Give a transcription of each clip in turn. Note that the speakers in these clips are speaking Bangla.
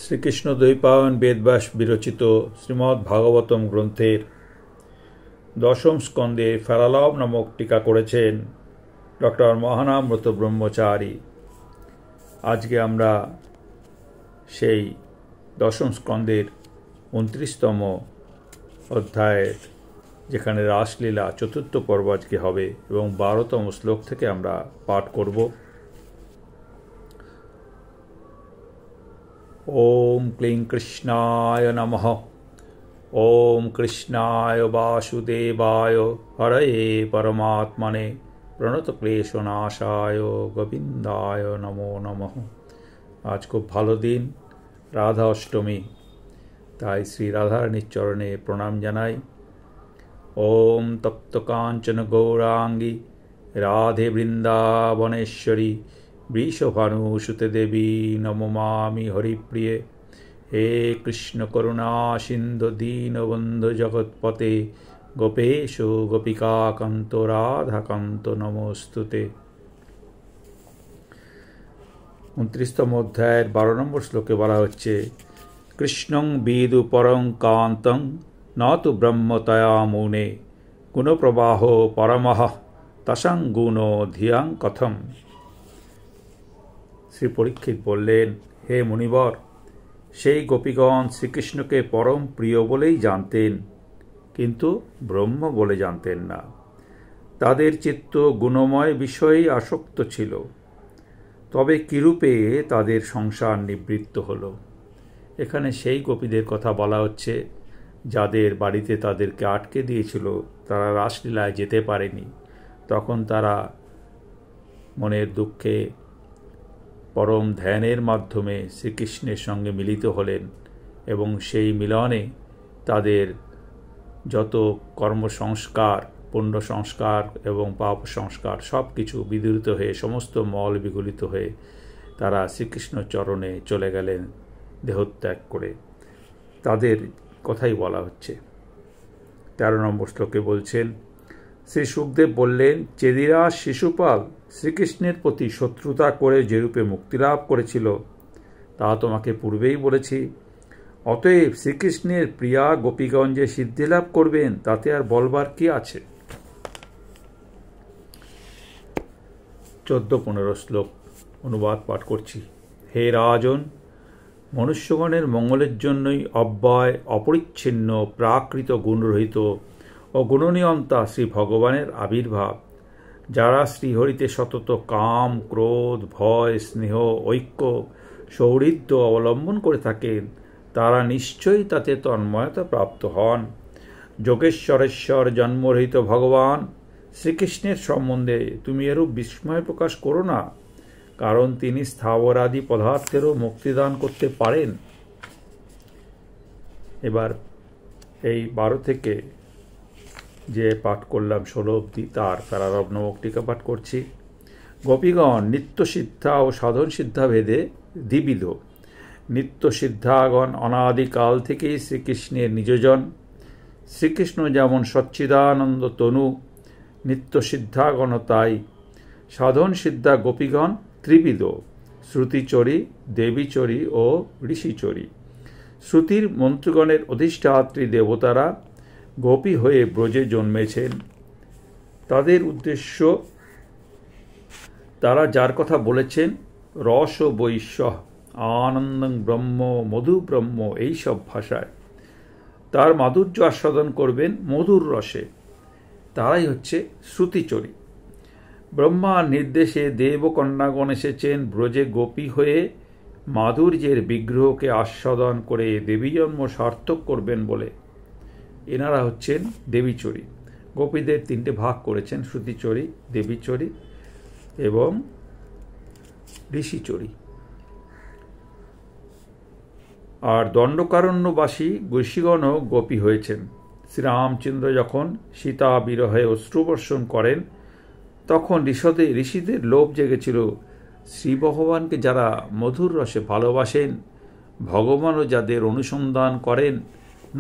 শ্রীকৃষ্ণ দ্বৈপায়ন বেদব্যাস বিরচিত শ্রীমদ্ ভাগবতম গ্রন্থের দশম স্কন্ধে ফেরালব নামক টিকা করেছেন ডক্টর মহানামব্রত ব্রহ্মচারী। আজকে আমরা সেই দশম স্কন্ধের 29তম অধ্যায়ের, যেখানে রাসলীলা চতুর্থ পর্ব আজকে হবে এবং 12তম শ্লোক থেকে আমরা পাঠ করব। ওম ক্লিং কৃষ্ণায় নমঃ। ওম কৃষ্ণায় বাসুদেবায় হরয়ে পরমাত্মনে প্রণতক্লেশনাশায় গোবিন্দায় নমো নমঃ। আজ খুব ভালো দিন, রাধা অষ্টমী, তাই শ্রী রাধারানীর চরণে প্রণাম জানাই। ওম তপ্ত কাঞ্চন গৌরাঙ্গী রাধে বৃন্দাবনেশ্বরী বৃষভানুসুতে দেবী নমমামি হরিপ্রিয়ে। হে কৃষ্ণ করুণা সিন্ধু দীনবন্ধু জগৎপতে গোপেশ গোপিকাকান্ত রাধাকান্ত নমস্তুতে। 29তম অধ্যায়ের 12 নম্বর শ্লোকে বলা হচ্ছে, কৃষ্ণং বিদু পরং কান্তং ন তু ব্রহ্মতয়া মুনে গুণপ্রবাহ পরমঃ তসং গুণ ধিয়াং কথম। শ্রী পরীক্ষিত বললেন, হে মুনিবর, সেই গোপীগণ শ্রীকৃষ্ণকে পরম প্রিয় বলেই জানতেন, কিন্তু ব্রহ্ম বলে জানতেন না। তাদের চিত্ত গুণময় বিষয়েই আসক্ত ছিল। তবে কিরূপে তাদের সংসার নিবৃত্ত হল। এখানে সেই গোপীদের কথা বলা হচ্ছে যাদের বাড়িতে তাদেরকে আটকে দিয়েছিল, তারা রাসলীলায় যেতে পারেনি। তখন তারা মনের দুঃখে পরম ধ্যানের মাধ্যমে শ্রীকৃষ্ণের সঙ্গে মিলিত হলেন এবং সেই মিলনে তাদের যত কর্মসংস্কার, পুণ্য সংস্কার এবং পাপ সংস্কার সব কিছু বিদূরিত হয়ে, সমস্ত মল বিগলিত হয়ে তারা শ্রীকৃষ্ণ চরণে চলে গেলেন দেহত্যাগ করে। তাদের কথাই বলা হচ্ছে। 13 নম্বর শ্লোকে বলছেন, শ্রী সুখদেব বললেন, চেদিরা শিশুপাল শ্রীকৃষ্ণের প্রতি শত্রুতা করে যেরূপে মুক্তিলাভ করেছিল তা তোমাকে পূর্বেই বলেছি। অতএব শ্রীকৃষ্ণের প্রিয়া গোপীগণ যে সিদ্ধিলাভ করবেন তাতে আর বলবার কি আছে। 14-15 শ্লোক অনুবাদ পাঠ করছি। হে রাজন, মনুষ্যগণের মঙ্গলের জন্যই অব্যয় অপরিচ্ছিন্ন প্রাকৃত গুণরহিত ও গুণনিয়ন্তা শ্রী ভগবানের আবির্ভাব। যারা শ্রীহরিতে সতত কাম, ক্রোধ, ভয়, স্নেহ, ঐক্য, সৌহৃদ্য অবলম্বন করে থাকেন, তারা নিশ্চয়ই তাতে তন্ময়তা প্রাপ্ত হন। যোগেশ্বরেশ্বর জন্মরহিত ভগবান শ্রীকৃষ্ণের সম্বন্ধে তুমি এরূপ বিস্ময় প্রকাশ করো না, কারণ তিনি স্থাবরাদি পদার্থেরও মুক্তিদান করতে পারেন। এবার এই 12 থেকে যে পাঠ করলাম 16 অবধি তার ফেরালব নামক টিকা পাঠ করছি। গোপীগণ নিত্য সিদ্ধা ও সাধন সিদ্ধা ভেদে দ্বিবিধ। নিত্য সিদ্ধাগণ অনাদিকাল থেকেই শ্রীকৃষ্ণের নিজজন। শ্রীকৃষ্ণ যেমন সচ্চিদানন্দ তনু, নিত্য সিদ্ধাগণ তাই। সাধন সিদ্ধা গোপীগণ ত্রিবিধ, শ্রুতিচরী, দেবীচরী ও ঋষিচরী। শ্রুতির মন্ত্রগণের অধিষ্ঠাত্রী দেবতারা গোপী হয়ে ব্রজে জন্মেছেন। তাদের উদ্দেশ্য, তারা যার কথা বলেছেন রস ও বৈশ্য, আনন্দং ব্রহ্ম, মধু ব্রহ্ম, এইসব ভাষায় তার মাধুর্য আস্বাদন করবেন মধুর রসে। তারাই হচ্ছে শ্রুতিচরী। ব্রহ্মার নির্দেশে দেবকন্যাগণ এসেছেন ব্রজে গোপী হয়ে মাধুর্যের বিগ্রহকে আস্বাদন করে দেবী জন্ম সার্থক করবেন বলে। এনারা হচ্ছেন দেবীচরী। গোপীদের 3টে ভাগ করেছেন, শ্রুতিচরী, দেবীচরী এবং ঋষিচরী। আর দণ্ডকারণ্যবাসী ঋষিগণও গোপী হয়েছেন। শ্রীরামচন্দ্র যখন সীতা বিরহে অশ্রুবর্ষণ করেন তখন ঋষিদের লোভ জেগেছিল। শ্রী ভগবানকে যারা মধুর রসে ভালোবাসেন, ভগবানও যাদের অনুসন্ধান করেন,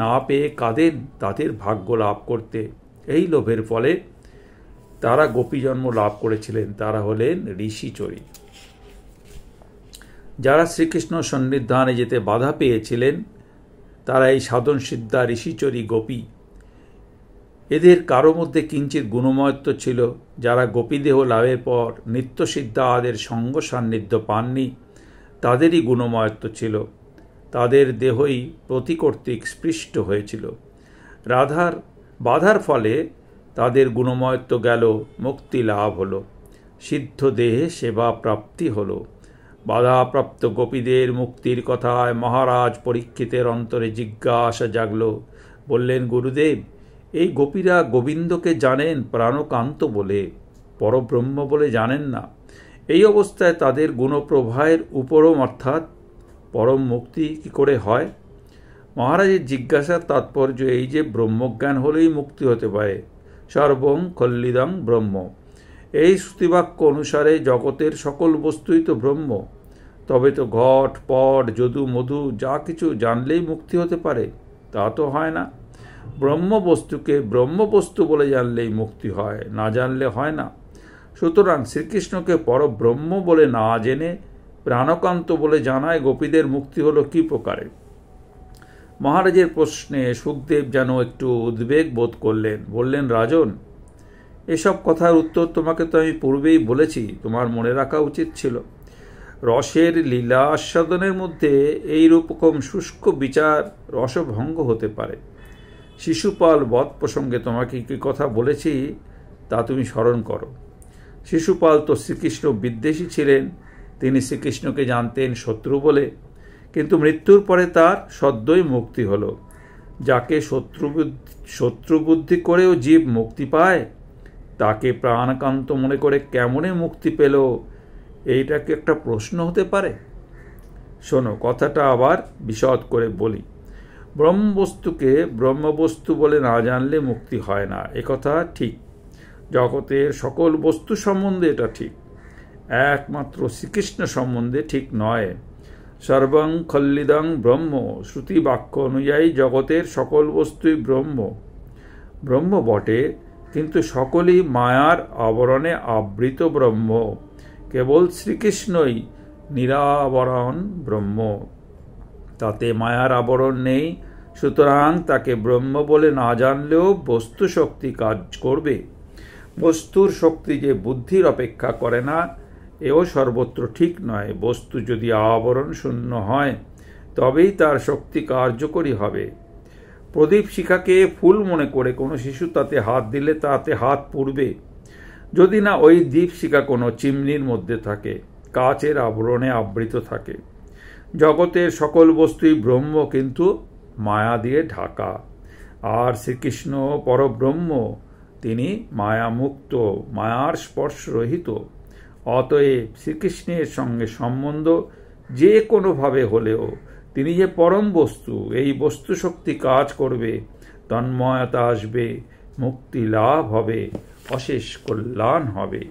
না পেয়ে কাঁদেন তাদের ভাগ্য লাভ করতে। এই লোভের ফলে তারা গোপী জন্ম লাভ করেছিলেন। তারা হলেন ঋষিচরী। যারা শ্রীকৃষ্ণ সন্নিধানে যেতে বাধা পেয়েছিলেন তারা এই সাধন সিদ্ধা ঋষিচরী গোপী। এদের কারো মধ্যে কিঞ্চিত গুণময়ত্ব ছিল। যারা গোপীদেহ লাভের পর নিত্যসিদ্ধাদের সঙ্গ সান্নিধ্য পাননি তাদেরই গুণময়ত্ব ছিল। তাদের দেহই প্রতি কর্তৃক স্পৃষ্ট হয়েছিল। রাধার বাধার ফলে তাদের গুণময়ত্ব গেল, মুক্তি লাভ হলো, সিদ্ধ দেহে সেবা প্রাপ্তি হলো। বাধাপ্রাপ্ত গোপীদের মুক্তির কথায় মহারাজ পরীক্ষিতের অন্তরে জিজ্ঞাসা জাগল। বললেন, গুরুদেব, এই গোপীরা গোবিন্দকে জানেন প্রাণকান্ত বলে, পরব্রহ্ম বলে জানেন না। এই অবস্থায় তাদের গুণপ্রবাহের উপরম অর্থাৎ পরম মুক্তি কি করে হয়? মহারাজের জিজ্ঞাসার তাৎপর্য এই যে ব্রহ্মজ্ঞান হলেই মুক্তি হতে পারে। সর্বং খল্লিদং ব্রহ্ম, এই শ্রুতিবাক্য অনুসারে জগতের সকল বস্তুই তো ব্রহ্ম। তবে তো ঘট পট যদু মধু যা কিছু জানলেই মুক্তি হতে পারে, তা তো হয় না। ব্রহ্মবস্তুকে ব্রহ্মবস্তু বলে জানলেই মুক্তি হয়, না জানলে হয় না। সুতরাং শ্রীকৃষ্ণকে পরব্রহ্ম বলে না জেনে প্রাণকান্ত বলে জানায় গোপীদের মুক্তি হলো কি প্রকারে? মহারাজের প্রশ্নে সুখদেব যেন একটু উদ্বেগ বোধ করলেন। বললেন, রাজন, এসব কথার উত্তর তোমাকে তো আমি পূর্বেই বলেছি, তোমার মনে রাখা উচিত ছিল। রসের লীলা আস্বাদনের মধ্যে এইরকম শুষ্ক বিচার রসভঙ্গ হতে পারে। শিশুপাল বধ প্রসঙ্গে তোমাকে কি কথা বলেছি তা তুমি স্মরণ করো। শিশুপাল তো শ্রীকৃষ্ণ বিদ্বেষী ছিলেন। তিনি শ্রীকৃষ্ণকে জানতেন শত্রু বলে, কিন্তু মৃত্যুর পরে তার সদ্যই মুক্তি হল। যাকে শত্রুবুদ্ধি করেও জীব মুক্তি পায়, তাকে প্রাণকান্ত মনে করে কেমনে মুক্তি পেল, এইটা কি একটা প্রশ্ন হতে পারে? শোনো, কথাটা আবার বিশদ করে বলি। ব্রহ্মবস্তুকে ব্রহ্মবস্তু বলে না জানলে মুক্তি হয় না, একথা ঠিক। জগতের সকল বস্তু সম্বন্ধে এটা ঠিক, একমাত্র শ্রীকৃষ্ণ সম্বন্ধে ঠিক নয়। সর্বং খল্লিদং ব্রহ্ম, শ্রুতি বাক্য অনুযায়ী জগতের সকল বস্তুই ব্রহ্ম। ব্রহ্ম বটে, কিন্তু সকলই মায়ার আবরণে আবৃত ব্রহ্ম। কেবল শ্রীকৃষ্ণই নিরাবরণ ব্রহ্ম, তাতে মায়ার আবরণ নেই। সুতরাং তাকে ব্রহ্ম বলে না জানলেও বস্তু শক্তি কাজ করবে। বস্তুর শক্তি যে বুদ্ধির অপেক্ষা করে না, এও সর্বত্র ঠিক নয়। বস্তু যদি আবরণ শূন্য হয় তবেই তার শক্তি কার্যকরী হবে। প্রদীপ শিখাকে ফুল মনে করে কোনো শিশু তাতে হাত দিলে তাতে হাত পুড়বে, যদি না ওই দীপশিখা কোনো চিমনির মধ্যে থাকে, কাচের আবরণে আবৃত থাকে। জগতের সকল বস্তুই ব্রহ্ম, কিন্তু মায়া দিয়ে ঢাকা। আর শ্রীকৃষ্ণ পরব্রহ্ম, তিনি মায়ামুক্ত, মায়ার স্পর্শরহিত। অতএব শ্রীকৃষ্ণের সঙ্গে সম্বন্ধ যে কোনোভাবে হলেও তিনি যে পরম বস্তু, এই বস্তু শক্তি কাজ করবে, তন্ময়তা আসবে, মুক্তি লাভ হবে, অশেষ কল্যাণ হবে।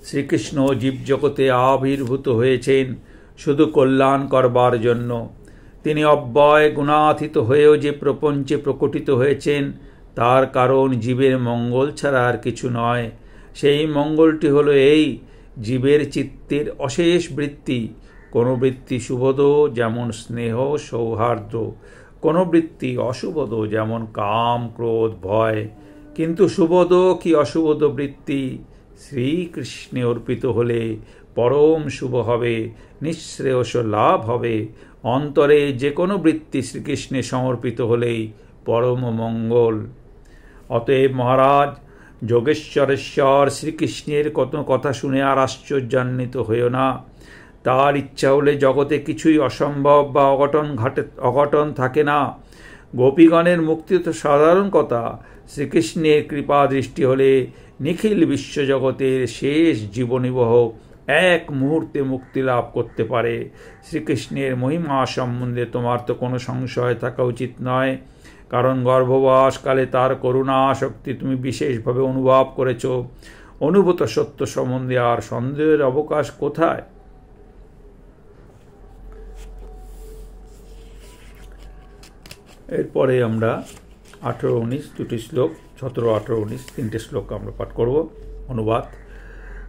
শ্রীকৃষ্ণ জীবজগতে আবির্ভূত হয়েছেন শুধু কল্যাণ করবার জন্য। তিনি অব্যয় গুণাতীত হয়েও যে প্রপঞ্চে প্রকটিত হয়েছেন তার কারণ জীবের মঙ্গল ছাড়া আর কিছু নয়। সেই মঙ্গলটি হলো এই, জীবের চিত্তের অশেষ বৃত্তি। কোনো বৃত্তি শুভদ, যেমন স্নেহ সৌহার্দ্য, কোনো বৃত্তি অশুভদ, যেমন কাম ক্রোধ ভয়। কিন্তু শুভদ কি অশুভদ বৃত্তি শ্রীকৃষ্ণে অর্পিত হলে পরম শুভ হবে, নিঃশ্রেয়স লাভ হবে। অন্তরে যে কোনো বৃত্তি শ্রীকৃষ্ণে সমর্পিত হলেই পরম মঙ্গল। অতএব মহারাজ, যোগেশ্বরেশ্বর শ্রীকৃষ্ণের কত কথা শুনে আর আশ্চর্যান্বিত হইও না। তার ইচ্ছা হলে জগতে কিছুই অসম্ভব বা অঘটন থাকে না। গোপীগণের মুক্তি তো সাধারণ কথা। শ্রীকৃষ্ণের কৃপা দৃষ্টি হলে নিখিল বিশ্বজগতের শেষ জীবনীবহ এক মুহূর্তে মুক্তি লাভ করতে পারে। শ্রীকৃষ্ণের মহিমা সম্বন্ধে তোমার তো কোনো সংশয় থাকা উচিত নয়, কারণ গর্ভবাসকালে তার করুণা শক্তি তুমি বিশেষভাবে অনুভব করেছ। অনুভূত সত্য সম্বন্ধে আর সন্দেহের অবকাশ কোথায়? এরপরে আমরা 18-19 দুটি শ্লোক, 17-18-19 তিনটে শ্লোক আমরা পাঠ করব। অনুবাদ।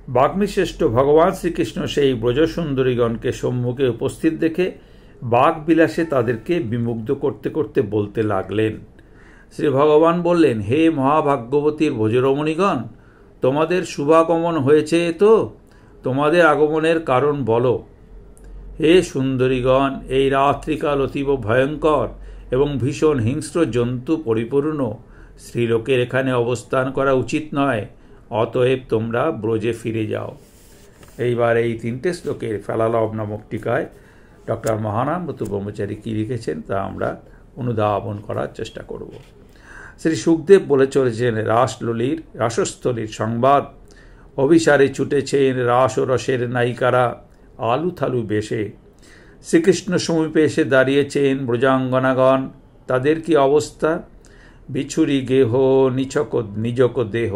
বাগ্মীশ্রেষ্ঠ ভগবান শ্রীকৃষ্ণ সেই ব্রজসুন্দরীগণকে সম্মুখে উপস্থিত দেখে বাগবিলাসে তাদেরকে বিমুগ্ধ করতে করতে বলতে লাগলেন। শ্রী ভগবান বললেন, হে মহাভাগ্যবতীর ভোজরমণীগণ, তোমাদের শুভাগমন হয়েছে তো? তোমাদের আগমনের কারণ বলো। হে সুন্দরীগণ, এই রাত্রিকাল অতীব ভয়ঙ্কর এবং ভীষণ হিংস্র জন্তু পরিপূর্ণ। স্ত্রীলোকের এখানে অবস্থান করা উচিত নয়, অতএব তোমরা ব্রজে ফিরে যাও। এইবার এই 3টে শ্লোকের ফেলালভ নামক টিকায় ডক্টর মহানামব্রত ব্রহ্মচারী কী লিখেছেন তা আমরা অনুধাবন করার চেষ্টা করব। শ্রী সুখদেব বলে চলেছেন, রাসস্থলীর সংবাদ। অভিসারে ছুটেছেন রাস ও রসের নায়িকারা আলু থালু বেশে। শ্রীকৃষ্ণ সমীপে এসে দাঁড়িয়েছেন ব্রজাঙ্গনাগণ। তাদের কি অবস্থা? বিছুরি গেহ নিজক দেহ,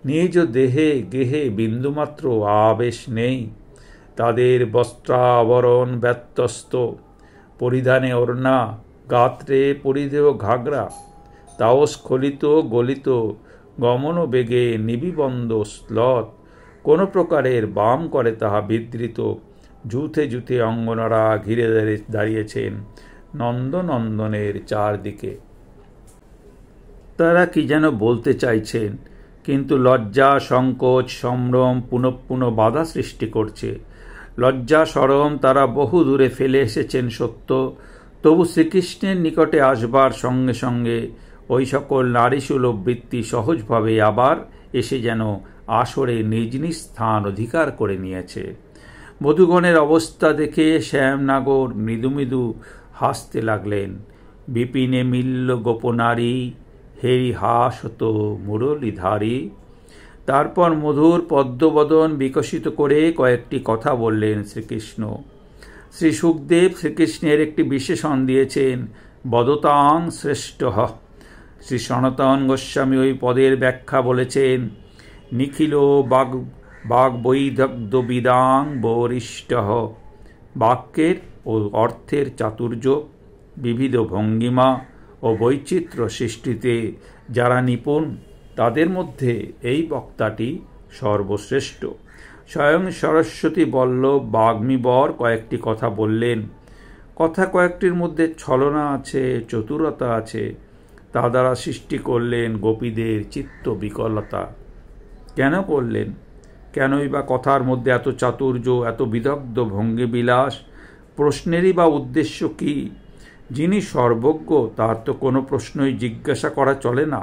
নিজ দেহে গেহে বিন্দুমাত্র আবেশ নেই। তাদের বস্ত্রাবরণ ব্যত্যস্ত, পরিধানে ওড়না, গাত্রে পরিধেয় ঘাগরা, তাও স্খলিত গলিত, গমন বেগে নিবিবন্ধ স্লথ, কোন প্রকারের বাম করে তাহা বিধৃত। জুথে জুথে অঙ্গনারা ঘিরে দাঁড়িয়েছেন নন্দনন্দনের চারদিকে। তারা কি যেন বলতে চাইছেন, কিন্তু লজ্জা, সংকোচ, সম্ভ্রম পুনঃ বাধা সৃষ্টি করছে। লজ্জা সরম তারা বহু দূরে ফেলে এসেছেন সত্য, তবু শ্রীকৃষ্ণের নিকটে আসবার সঙ্গে সঙ্গে ওই সকল নারীসুলভ বৃত্তি সহজভাবে আবার এসে যেন আসরে নিজ নিজ স্থান অধিকার করে নিয়েছে। বধূগণের অবস্থা দেখে শ্যামনাগর মৃদু মৃদু হাসতে লাগলেন। বিপিনে মিল্ল গোপনারী, হেরি হাস হত মুরলীধারী। তারপর মধুর পদ্মবদন বিকশিত করে কয়েকটি কথা বললেন শ্রীকৃষ্ণ। শ্রী সুখদেব শ্রীকৃষ্ণের একটি বিশেষণ দিয়েছেন, বদতাং শ্রেষ্ঠ। শ্রী সনাতন গোস্বামী ওই পদের ব্যাখ্যা বলেছেন, নিখিল বাগ্বৈদগ্ধবিদাং বরিষ্ঠ। বাক্যের ও অর্থের চাতুর্য, বিবিধ ভঙ্গিমা ও বৈচিত্র্য সৃষ্টিতে যারা নিপুণ, তাদের মধ্যে এই বক্তাটি সর্বশ্রেষ্ঠ। স্বয়ং সরস্বতী বল্লভ বাগ্মীবর কয়েকটি কথা বললেন। কথা কয়েকটির মধ্যে ছলনা আছে, চতুরতা আছে। তা দ্বারা সৃষ্টি করলেন গোপীদের চিত্ত বিকলতা। কেন করলেন? কেনই বা কথার মধ্যে এত চাতুর্য, এত বিদগ্ধ ভঙ্গিবিলাস? প্রশ্নেরই বা উদ্দেশ্য কি? যিনি সর্বজ্ঞ তার তো কোনো প্রশ্নই জিজ্ঞাসা করা চলে না।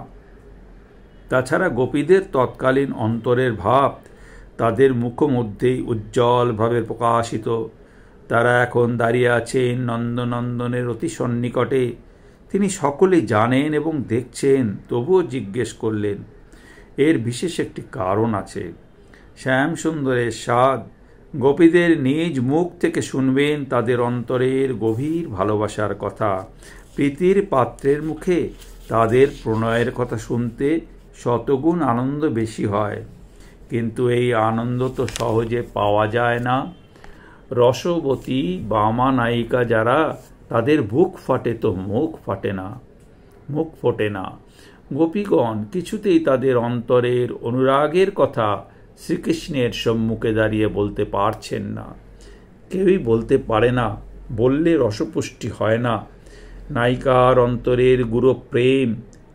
তাছাড়া গোপীদের তৎকালীন অন্তরের ভাব তাদের মুখমধ্যেই উজ্জ্বলভাবে প্রকাশিত। তারা এখন দাঁড়িয়ে আছেন নন্দনন্দনের অতি সন্নিকটে। তিনি সকলেই জানেন এবং দেখছেন, তবুও জিজ্ঞেস করলেন। এর বিশেষ একটি কারণ আছে। শ্যামসুন্দরের স্বাদ গোপীদের নিজ মুখ থেকে শুনবেন তাদের অন্তরের গভীর ভালোবাসার কথা। প্রীতির পাত্রের মুখে তাদের প্রণয়ের কথা শুনতে শতগুণ আনন্দ বেশি হয়, কিন্তু এই আনন্দ তো সহজে পাওয়া যায় না। রসবতী বামা নায়িকা যারা, তাদের বুক ফাটে তো মুখ ফোটে না। গোপীগণ কিছুতেই তাদের অন্তরের অনুরাগের কথা শ্রীকৃষ্ণের সম্মুখে দাঁড়িয়ে বলতে পারছেন না। কেউই বলতে পারে না, বললে রসপুষ্টি হয় না। নায়িকার অন্তরের গুরু প্রেম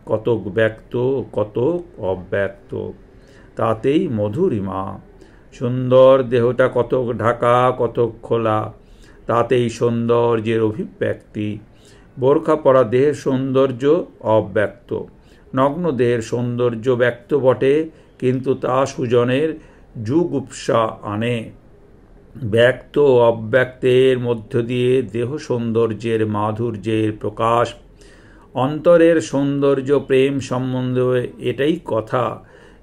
কতক ব্যক্ত, কতক অব্যক্ত, তাতেই মধুরিমা। সুন্দর দেহটা কতক ঢাকা, কতক খোলা, তাতেই সৌন্দর্যের অভিব্যক্তি। বোরখা পরা দেহের সৌন্দর্য অব্যক্ত, নগ্ন দেহের সৌন্দর্য ব্যক্ত বটে, কিন্তু তা সুজনের যুগুপ্সা আনে। ব্যক্ত ও অব্যক্তের মধ্য দিয়ে দেহ সৌন্দর্যের মাধুর্যের প্রকাশ। অন্তরের সৌন্দর্য প্রেম সম্বন্ধে এটাই কথা।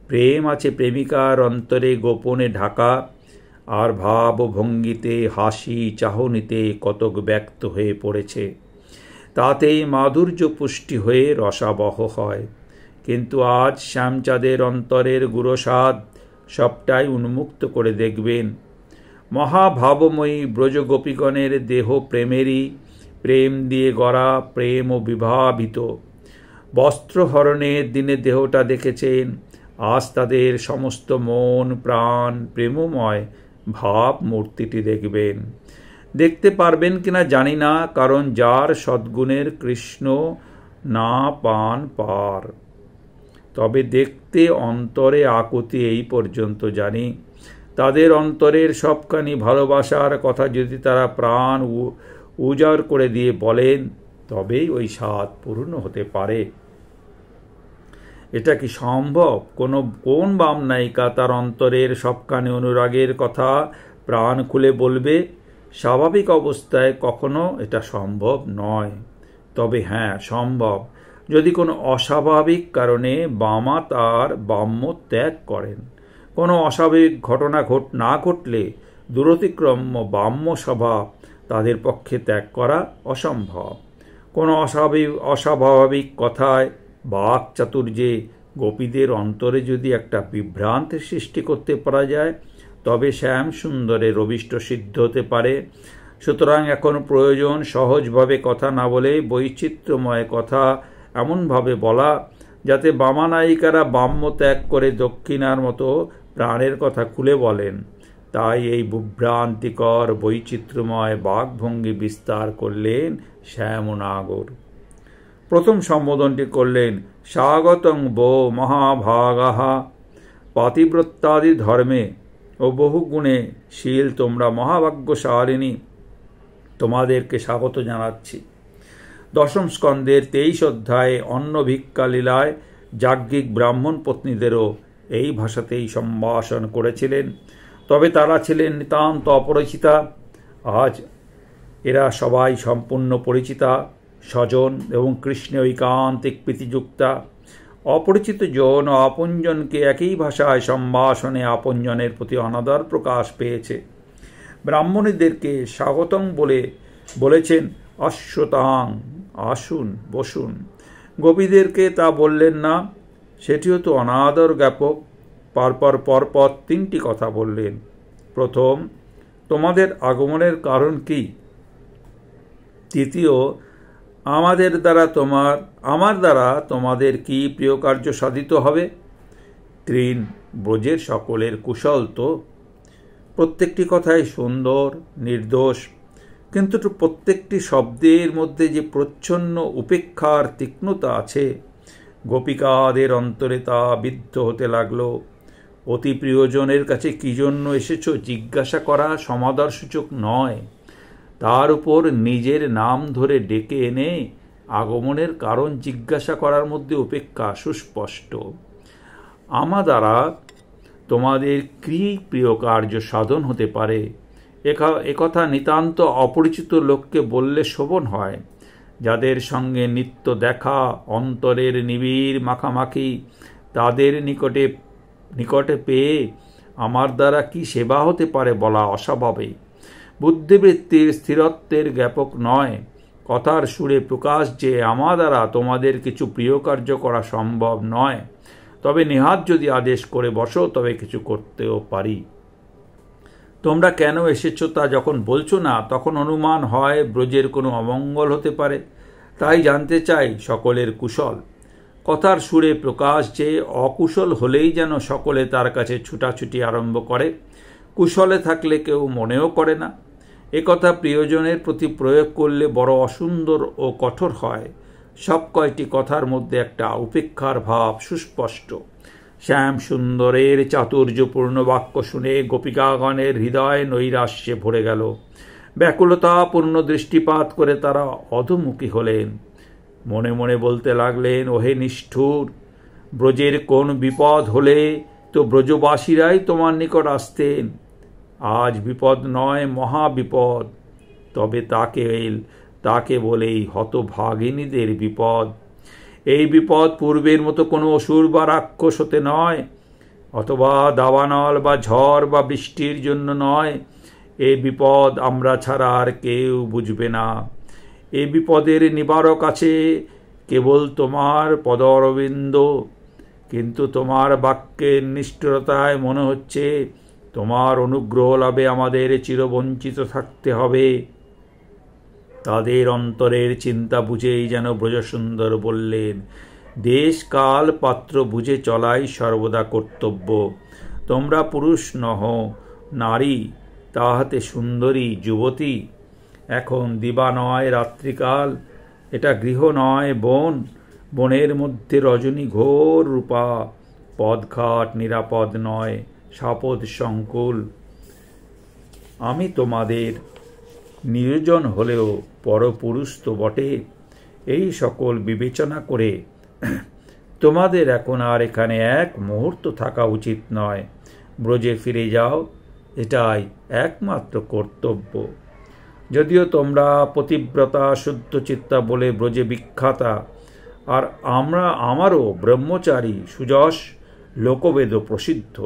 প্রেম আছে প্রেমিকার অন্তরে গোপনে ঢাকা, আর ভাব ও ভঙ্গিতে, হাসি চাহনিতে কতক ব্যক্ত হয়ে পড়েছে। তাতেই মাধুর্য পুষ্টি হয়ে রসাবহ হয়। কিন্তু আজ শ্যামচাঁদের অন্তরের গুরুস্বাদ সবটাই উন্মুক্ত করে দেখবেন। মহাভাবময়ী ব্রজগোপীগণের দেহ প্রেমেরই, প্রেম দিয়ে গড়া, প্রেম ও বিভাবিত। বস্ত্রহরণের দিনে দেহটা দেখেছেন, আজ তাদের সমস্ত মন প্রাণ প্রেমময় ভাব মূর্তিটি দেখবেন। দেখতে পারবেন কিনা জানি না, কারণ যার সদ্গুণের কৃষ্ণ না পান পার। তবে দেখতে অন্তরে আকুতি এই পর্যন্ত জানি। তাদের অন্তরের সবখানি ভালোবাসার কথা যদি তারা প্রাণ উজাড় করে দিয়ে বলেন, তবেই ওই স্বাদ পূর্ণ হতে পারে। এটা কি সম্ভব? কোন বাম নায়িকা তার অন্তরের সবখানি অনুরাগের কথা প্রাণ খুলে বলবে? স্বাভাবিক অবস্থায় কখনো এটা সম্ভব নয়। তবে হ্যাঁ, সম্ভব যদি কোনো অস্বাভাবিক কারণে বামা তার বাম্য ত্যাগ করেন। কোনো অস্বাভাবিক ঘটনা না ঘটলে দুরতিক্রম্য বাম্য স্বভাব তাদের পক্ষে ত্যাগ করা অসম্ভব। কোনো অস্বাভাবিক কথায় বাক চাতুর্যে গোপীদের অন্তরে যদি একটা বিভ্রান্তির সৃষ্টি করতে পারা যায়, তবে শ্যাম সুন্দরের অভীষ্ট সিদ্ধ হতে পারে। সুতরাং এখন প্রয়োজন সহজভাবে কথা না বলে বৈচিত্র্যময় কথা এমনভাবে বলা, যাতে বামা নায়িকারা বাম্য ত্যাগ করে দক্ষিণার মতো প্রাণের কথা খুলে বলেন। তাই এই বিভ্রান্তিকর বৈচিত্র্যময় বাকভঙ্গি বিস্তার করলেন শ্যামনাগর। প্রথম সম্বোধনটি করলেন, স্বাগতং বো মহাভাগাহা, পাতিব্রত্যাদি ধর্মে ও বহুগুণে শীল তোমরা মহাভাগ্যশালিনী, তোমাদেরকে স্বাগত জানাচ্ছি। দশম স্কন্ধের 23 অধ্যায়ে অন্ন ভিক্ষা লীলায় যাজ্ঞিক ব্রাহ্মণ পত্নীদেরও এই ভাষাতেই সম্ভাষণ করেছিলেন। তবে তারা ছিলেন নিতান্ত অপরিচিতা। আজ এরা সবাই সম্পূর্ণ পরিচিতা, স্বজন এবং কৃষ্ণে ঐকান্তিক প্রীতিযুক্তা। অপরিচিত জন ও আপনজনকে একই ভাষায় সম্ভাষণে আপনজনের প্রতি অনাদর প্রকাশ পেয়েছে। ব্রাহ্মণীদেরকে স্বাগতং বলেছেন অশ্বতাং, আসুন বসুন। গোপীদেরকে তা বললেন না, সেটিও তো অনাদর জ্ঞাপক। পরপর 3টি কথা বললেন। প্রথম, তোমাদের আগমনের কারণ কি? দ্বিতীয়, আমার দ্বারা তোমাদের কি প্রিয় কার্য সাধিত হবে? 3, ব্রজের সকলের কুশল তো? প্রত্যেকটি কথাই সুন্দর, নির্দোষ, কিন্তু প্রত্যেকটি শব্দের মধ্যে যে প্রচ্ছন্ন উপেক্ষার তীক্ষ্ণতা আছে, গোপিকাদের অন্তরে তা বিদ্ধ হতে লাগলো। অতি প্রিয়জনের কাছে কি জন্য এসেছ জিজ্ঞাসা করা সমাদরসূচক নয়, তার উপর নিজের নাম ধরে ডেকে এনে আগমনের কারণ জিজ্ঞাসা করার মধ্যে উপেক্ষা সুস্পষ্ট। আমার দ্বারা তোমাদের কি প্রিয় কার্য সাধন হতে পারে, একথা নিতান্ত অপরিচিত লোককে বললে শোভন হয়। যাদের সঙ্গে নিত্য দেখা, অন্তরের নিবিড় মাখামাখি, তাদের নিকটে পেয়ে আমার দ্বারা কি সেবা হতে পারে বলা অস্বাভাবিক। বুদ্ধিবৃত্তির স্থিরত্বের জ্ঞাপক নয়। কথার সুরে প্রকাশ যে আমার দ্বারা তোমাদের কিছু প্রিয় কার্য করা সম্ভব নয়, তবে নেহাত যদি আদেশ করে বসো তবে কিছু করতেও পারি। তোমরা কেন এসেছো তা যখন বলছো না, তখন অনুমান হয় ব্রজের কোনো অমঙ্গল হতে পারে। তাই জানতে চাই সকলের কুশল। কথার সুরে প্রকাশ যে অকুশল হলেই যেন সকলে তার কাছে ছুটাছুটি আরম্ভ করে, কুশলে থাকলে কেউ মনেও করে না। একথা প্রিয়জনের প্রতি প্রয়োগ করলে বড় অসুন্দর ও কঠোর হয়। সব কয়টি কথার মধ্যে একটা উপেক্ষার ভাব সুস্পষ্ট। শ্যাম সুন্দরের চাতুর্যপূর্ণ বাক্য শুনে গোপিকাগণের হৃদয় নৈরাশ্যে ভরে গেল। ব্যাকুলতাপূর্ণ দৃষ্টিপাত করে তারা অধোমুখী হলেন। মনে মনে বলতে লাগলেন, ওহে নিষ্ঠুর, ব্রজের কোন বিপদ হলে তো ব্রজবাসীরাই তোমার নিকট আসতেন। আজ বিপদ নয়, মহাবিপদ। তবে তাকে বলেই হতভাগিনীদের বিপদ। এই বিপদ পূর্বের মতো কোনো অসুর বা রাক্ষস হতে নয়, অথবা দাবানল বা ঝড় বা বৃষ্টির জন্য নয়। এই বিপদ আমরা ছাড়া আর কেউ বুঝবে না। এই বিপদের নিবারক আছে কেবল তোমার পদঅরবিন্দ। কিন্তু তোমার বাক্যের নিষ্ঠুরতায় মনে হচ্ছে তোমার অনুগ্রহ লাভে আমাদের চিরবঞ্চিত থাকতে হবে। তাদের অন্তরের চিন্তা বুঝেই যেন ব্রজসুন্দর বললেন, দেশ কাল পাত্র বুঝে চলাই সর্বদা কর্তব্য। তোমরা পুরুষ নহ, নারী, তাহাতে সুন্দরী যুবতী। এখন দিবা নয় রাত্রিকাল, এটা গৃহ নয় বন। বনের মধ্যে রজনী ঘোর রূপা, পদঘাট নিরাপদ নয়, সাপদ সংকুল। আমি তোমাদের নির্জন হলেও পরপুরুষ তো বটে। এই সকল বিবেচনা করে তোমাদের এখন আর এখানে এক মুহূর্ত থাকা উচিত নয়। ব্রজে ফিরে যাও, এটাই একমাত্র কর্তব্য। যদিও তোমরা পতিব্রতা শুদ্ধচিত্তা বলে ব্রজে বিখ্যাতা, আর আমারও ব্রহ্মচারী সুযশ লোকবেদ প্রসিদ্ধ,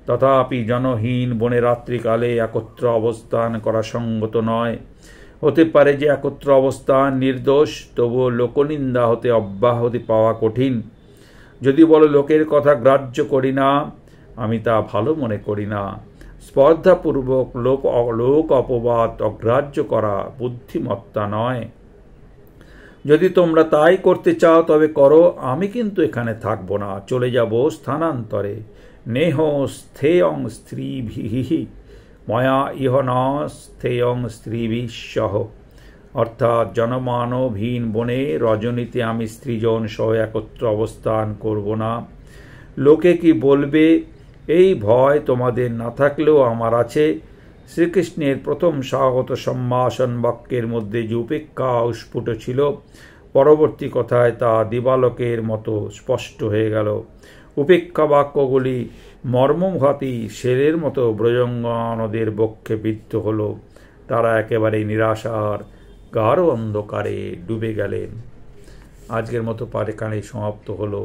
তথাপি জনহীন বনে রাত্রিকালে একত্র অবস্থান করা সঙ্গত নয়। হতে পারে যে একত্র অবস্থান নির্দোষ, তবুও লোকনিন্দা হতে অব্যাহতি পাওয়া কঠিন। যদি বলো লোকের কথা গ্রাহ্য করি না, আমি তা ভালো মনে করি না। স্পর্ধাপূর্বক লোক অপবাদ অগ্রাহ্য করা বুদ্ধিমত্তা নয়। যদি তোমরা তাই করতে চাও তবে করো, আমি কিন্তু এখানে থাকবো না, চলে যাব স্থানান্তরে। নেহ স্থেয়ং স্ত্রীভিঃ ময়া ইহ ন স্থেয়ং স্ত্রীভিঃ সহ। অর্থাৎ জনমানবহীন বনে রজনীতে আমি স্ত্রীজন সহ একত্র অবস্থান করব না। লোকে কি বলবে, এই ভয় তোমাদের না থাকলেও আমার আছে। শ্রীকৃষ্ণের প্রথম স্বাগত সম্ভাষণ বাক্যের মধ্যে যে উপেক্ষা স্ফুট ছিল, পরবর্তী কথায় তা দিবালোকের মতো স্পষ্ট হয়ে গেল। উপেক্ষা বাক্যগুলি মর্মঘাতী শেরের মতো ব্রজঙ্গনদের বক্ষে বিদ্ধ হল। তারা একেবারে নিরাশার গাঢ় অন্ধকারে ডুবে গেলেন। আজকের মতো পাঠ এখানেই সমাপ্ত হলো।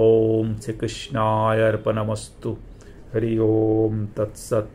ওম শ্রীকৃষ্ণায় অর্পণমস্তু। হরি ওম তৎসৎ।